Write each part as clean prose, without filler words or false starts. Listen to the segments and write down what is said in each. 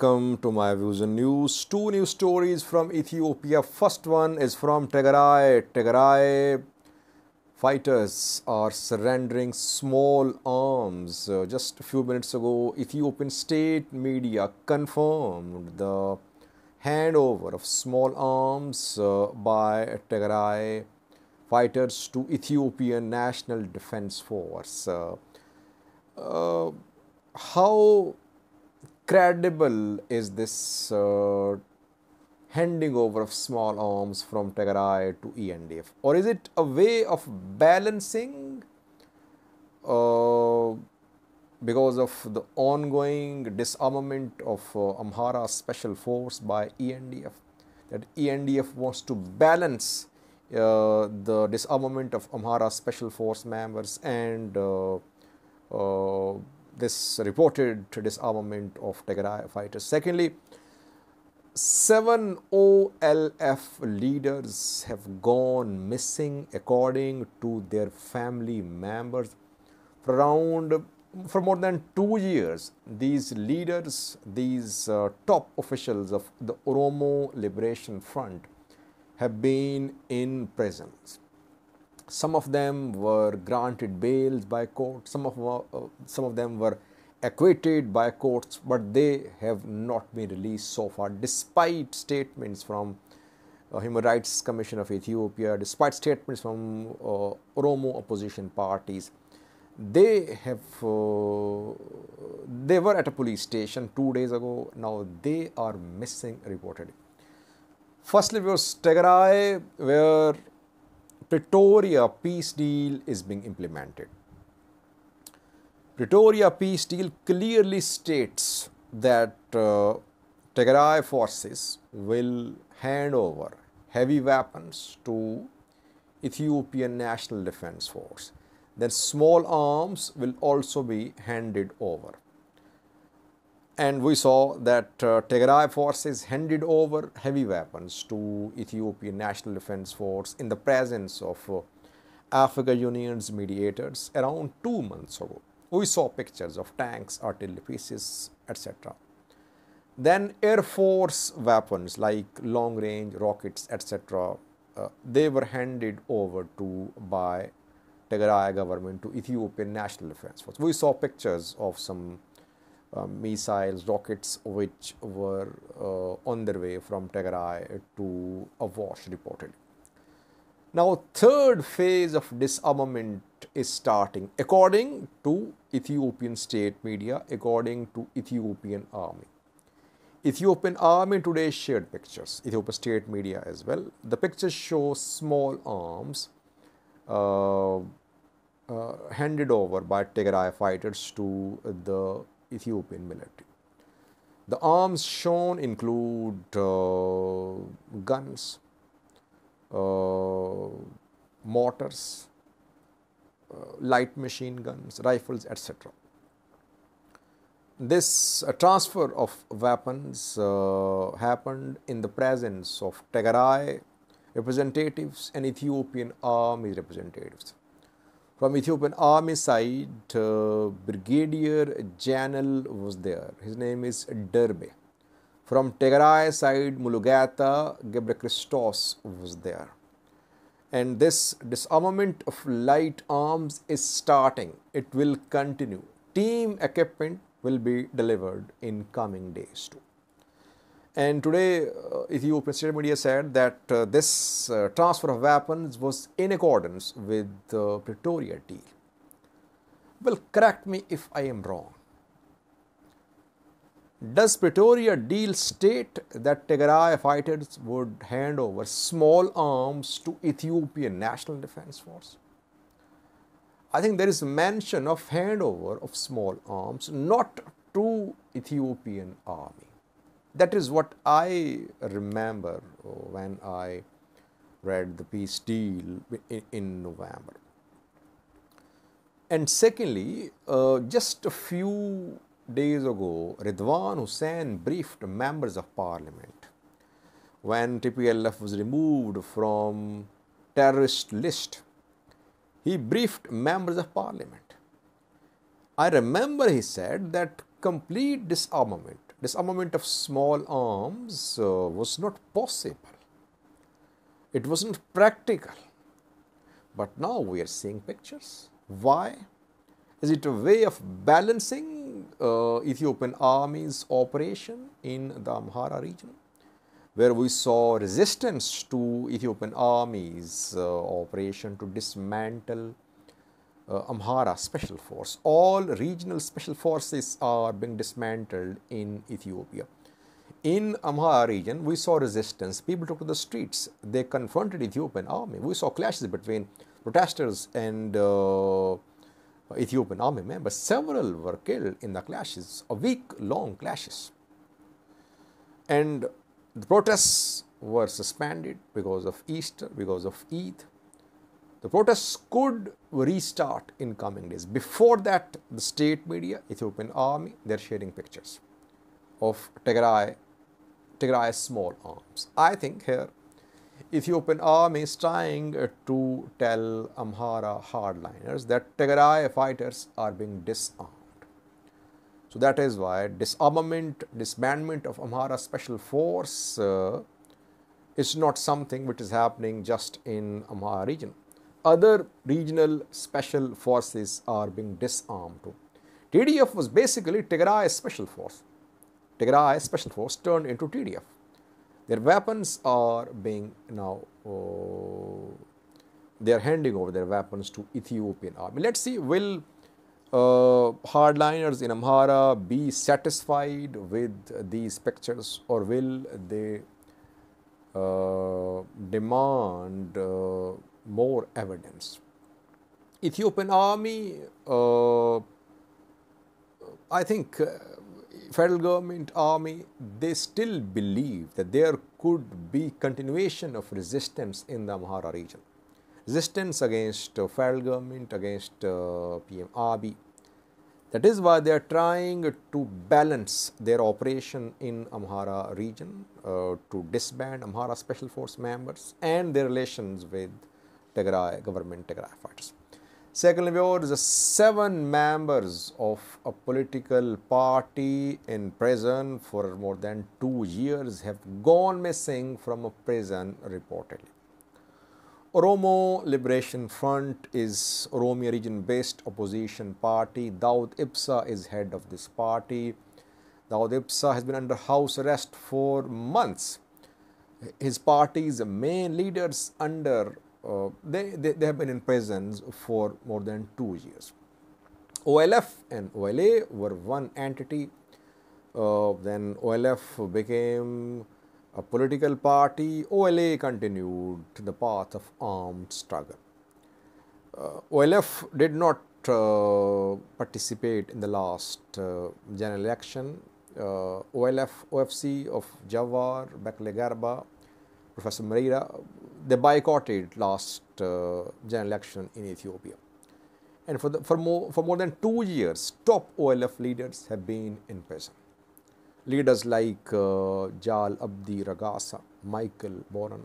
welcome to my views and news. Two news stories from Ethiopia. First one is from Tigray. Tigray fighters are surrendering small arms. Just a few minutes ago, Ethiopian state media confirmed the handover of small arms by Tigray fighters to Ethiopian National Defense Force. How credible is this handing over of small arms from Tigray to ENDF? Or is it a way of balancing because of the ongoing disarmament of Amhara Special Force by ENDF? That ENDF wants to balance the disarmament of Amhara Special Force members and this reported disarmament of Tigray fighters. Secondly, 7 OLF leaders have gone missing according to their family members for more than 2 years. These leaders, these top officials of the Oromo Liberation Front have been in prisons. Some of them were granted bails by courts, some of them were acquitted by courts, but they have not been released so far, despite statements from Human Rights Commission of Ethiopia, despite statements from Oromo opposition parties. They were at a police station 2 days ago. Now they are missing reportedly. Firstly, was Tigray, where Pretoria peace deal is being implemented. Pretoria peace deal clearly states that Tigray forces will hand over heavy weapons to Ethiopian National Defense Force. Then small arms will also be handed over. And we saw that Tigray forces handed over heavy weapons to Ethiopian National Defense Force in the presence of Africa Union's mediators around 2 months ago. We saw pictures of tanks, artillery pieces, etc. Then Air Force weapons like long-range rockets, etc. They were handed over by Tigray government to Ethiopian National Defense Force. We saw pictures of some missiles, rockets which were on their way from Tigray to Avash reportedly. Now, third phase of disarmament is starting according to Ethiopian state media, according to Ethiopian army. Ethiopian army today shared pictures, Ethiopian state media as well. The pictures show small arms handed over by Tigray fighters to the Ethiopian military. The arms shown include guns, mortars, light machine guns, rifles, etc. This transfer of weapons happened in the presence of Tigray representatives and Ethiopian army representatives. From Ethiopian army side, Brigadier General was there. His name is Derbe. From Tigray side, Mulugata Gebrekristos was there. And this disarmament of light arms is starting. It will continue. Team equipment will be delivered in coming days too. And today, Ethiopian state media said that this transfer of weapons was in accordance with the Pretoria deal. Well, correct me if I am wrong. Does Pretoria deal state that Tigray fighters would hand over small arms to Ethiopian National Defense Force? I think there is mention of handover of small arms, not to Ethiopian army. That is what I remember when I read the peace deal in November. And secondly, just a few days ago, Ridwan Hussein briefed members of parliament when TPLF was removed from terrorist list. He briefed members of parliament. I remember he said that complete disarmament disarmament of small arms was not possible. It wasn't practical. But now we are seeing pictures. Why? Is it a way of balancing Ethiopian army's operation in the Amhara region, where we saw resistance to Ethiopian army's operation to dismantle Amhara Special Force? All regional special forces are being dismantled in Ethiopia. In Amhara region, we saw resistance. People took to the streets. They confronted Ethiopian army. We saw clashes between protesters and Ethiopian army members. Several were killed in the clashes, a week-long clashes. And the protests were suspended because of Easter, because of Eid. The protests could restart in coming days. Before that, the state media, Ethiopian army, they're sharing pictures of Tigray's small arms. I think here Ethiopian army is trying to tell Amhara hardliners that Tigray fighters are being disarmed. So that is why disbandment of Amhara Special Force is not something which is happening just in Amhara region. Other regional special forces are being disarmed too. TDF was basically Tigray Special Force. Tigray Special Force turned into TDF. Their weapons are being now, they are handing over their weapons to Ethiopian army. Let's see, will hardliners in Amhara be satisfied with these pictures, or will they demand more evidence? Ethiopian army, I think federal government army, they still believe that there could be continuation of resistance in the Amhara region. Resistance against federal government, against PM Abiy. That is why they are trying to balance their operation in Amhara region to disband Amhara Special Force members and their relations with Tigray government, Tigray fighters. Secondly, viewers, 7 members of a political party in prison for more than 2 years have gone missing from a prison reportedly. Oromo Liberation Front is Oromia region-based opposition party. Dawood Ibsa is head of this party. Dawood Ibsa has been under house arrest for months. His party's main leaders they have been in prisons for more than 2 years. OLF and OLA were one entity. Then OLF became a political party. OLA continued the path of armed struggle. OLF did not participate in the last general election. OLF, OFC of Jawar, Bekele Garba, Professor Marira, they boycotted last general election in Ethiopia. And for more than 2 years, top OLF leaders have been in prison. Leaders like Jal Abdi Ragasa, Michael Boran,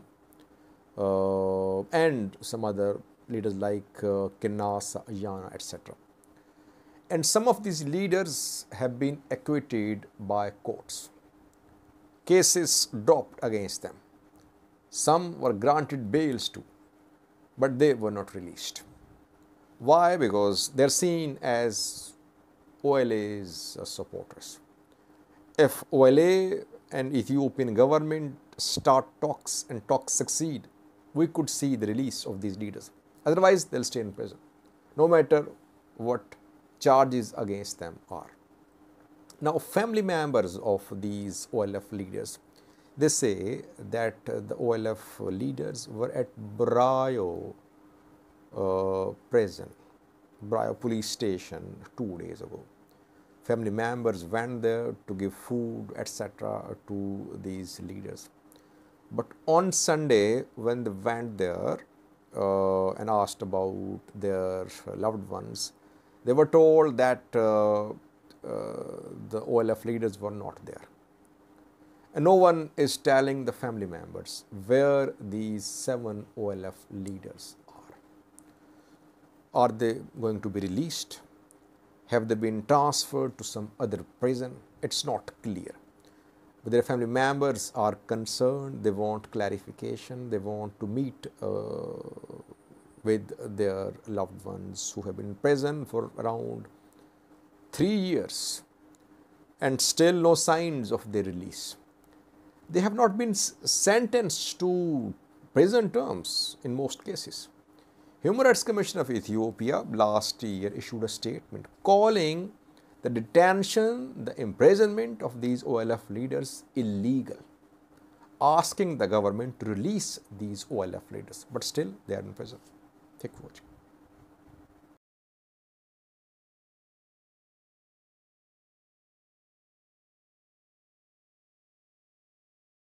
and some other leaders like Kinnasa Ayana, etc. And some of these leaders have been acquitted by courts. Cases dropped against them. Some were granted bails too, but they were not released. Why? Because they are seen as OLA's supporters. If OLA and Ethiopian government start talks and talks succeed, we could see the release of these leaders. Otherwise, they'll stay in prison, no matter what charges against them are. Now, family members of these OLF leaders, they say that the OLF leaders were at Brayo prison, Brayo police station 2 days ago. Family members went there to give food, etc. to these leaders. But on Sunday, when they went there and asked about their loved ones, they were told that the OLF leaders were not there. And no one is telling the family members where these 7 OLF leaders are. Are they going to be released? Have they been transferred to some other prison? It's not clear. but their family members are concerned, they want clarification, they want to meet with their loved ones who have been in prison for around 3 years and still no signs of their release. They have not been sentenced to prison terms in most cases. Human Rights Commission of Ethiopia last year issued a statement calling the detention, the imprisonment of these OLF leaders illegal, asking the government to release these OLF leaders, but still they are in prison. Thank you for watching.